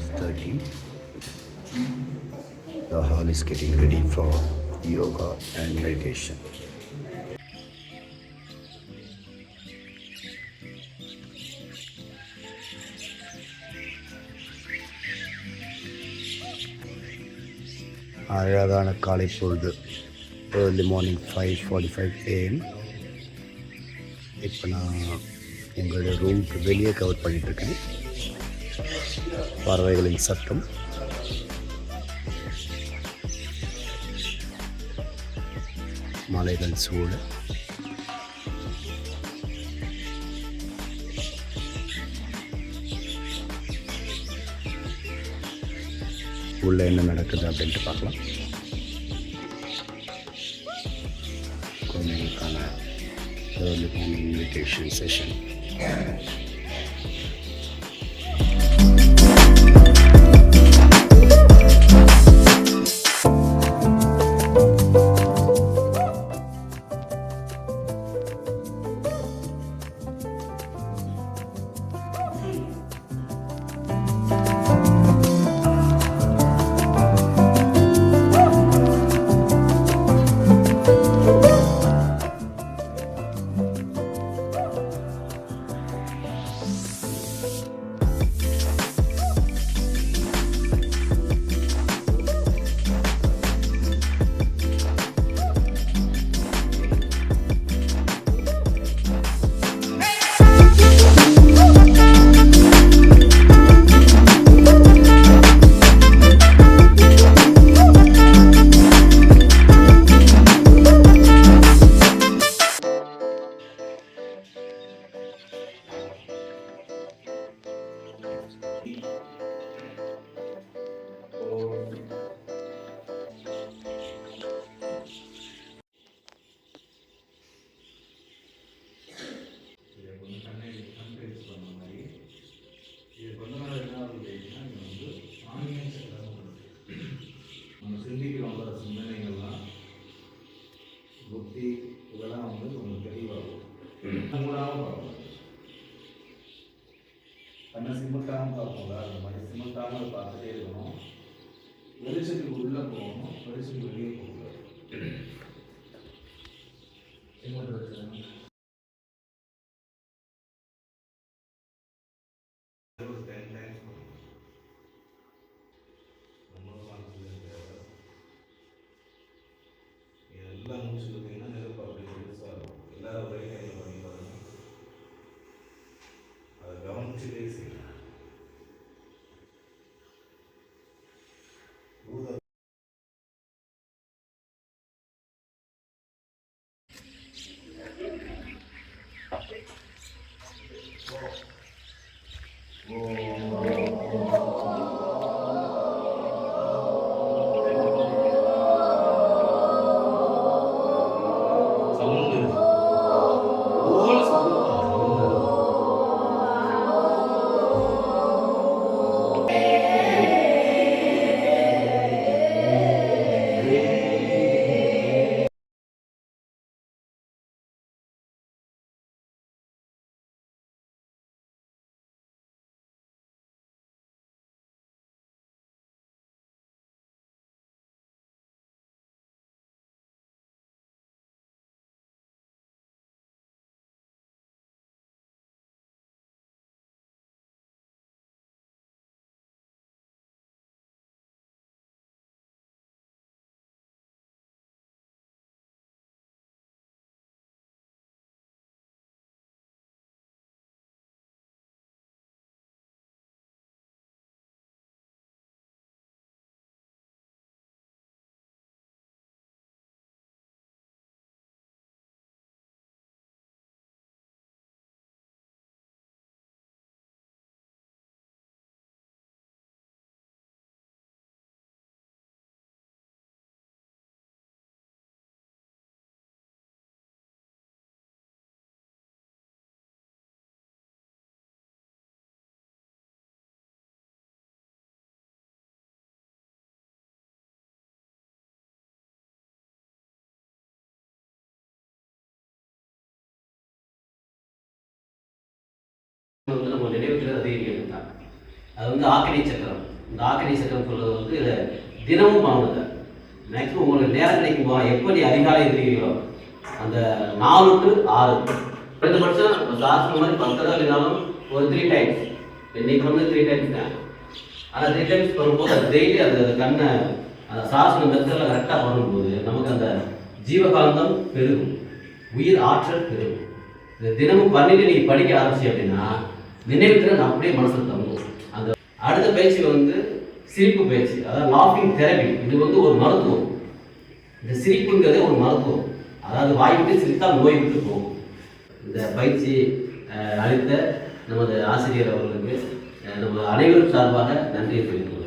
6:30. The hall is getting ready for yoga and meditation. அழகான காலை பொழுது, ஏர்லி மார்னிங் 5:45 AM. இப்போ நான் எங்களுடைய ரூமுக்கு வெளியே கவர் பண்ணிகிட்ருக்கேன். பறவைகளின் சத்தம், மலைகள் சூழ, உள்ள என்ன நடக்குது அப்படின்ட்டு பார்க்கலாம். குழந்தைங்களுக்கான ஏர்லி மார்னிங் மெடிடேஷன் செஷன். சிந்தனைகள்லாம் புத்தி இதெல்லாம் உங்களுக்கு தெளிவாகும். மூடாமல் பார்க்கணும், கண்ணை சிமிட்டாமல் பார்ப்போம்ல, அந்த மாதிரி சிமிட்டாமல் பார்த்துட்டே இருக்கணும். வெளிச்சத்துக்கு உள்ளே போகணும், வெளிச்சத்துக்கு வெளியே போகக்கூடாது. சிமிட்டு வச்சு எல்லாம் முடிச்சு பார்த்தீங்கன்னா நெருப்பு அப்படி பெருசாக இருக்கும். எல்லாரும் ஒரே கையில் பண்ணி பாருங்க, அதை கவனிச்சுட்டே செய்யணும். நம்ம நினைவுகள் அதிகரிக்கிறது தான். அது ஆக்கினை சக்கரம். இந்த ஆக்கடி சட்டம் சொல்கிறது வந்து இதை தினமும் பண்ணுங்க. மேக்ஸிமம் உங்களுக்கு நேரம் கிடைக்கும் போது எப்படி அதிகாலை இருக்கிறீங்களோ அந்த 4 to 6 குறைந்தபட்சம் சாஸ்திரம் மாதிரி 10 தடவை இல்லைனாலும் ஒரு 3 டைம்ஸ். இன்னைக்கு வந்து 3 டைம்ஸ் தான். ஆனால் 3 டைம்ஸ் பண்ணும்போது அது டெய்லி அந்த கண்ணை அந்த சாஸ்திரம் மெத்தடில் கரெக்டாக பண்ணும்போது நமக்கு அந்த ஜீவகாந்தம் பெருகும், உயிர் ஆற்றல் பெருகும். இந்த தினமும் பண்ணிட்டு நீங்கள் படிக்க ஆரம்பிச்சு அப்படின்னா நினைவுத்திறன் அப்படியே மனசில் தங்கும். அந்த அடுத்த பயிற்சி வந்து சிரிப்பு பயிற்சி, அதாவது லாஃபிங் தெரபி. இது வந்து ஒரு மருத்துவம். இந்த சிரிப்புங்கிறதே ஒரு மருத்துவம். அதாவது வாய் விட்டு சிரித்தால் நோய் விட்டு போகும். இந்த பயிற்சி அளித்த நமது ஆசிரியர் அவர்களுக்கு நம்ம அனைவரும் சார்பாக நன்றியை தெரிவிக்கிறோம்.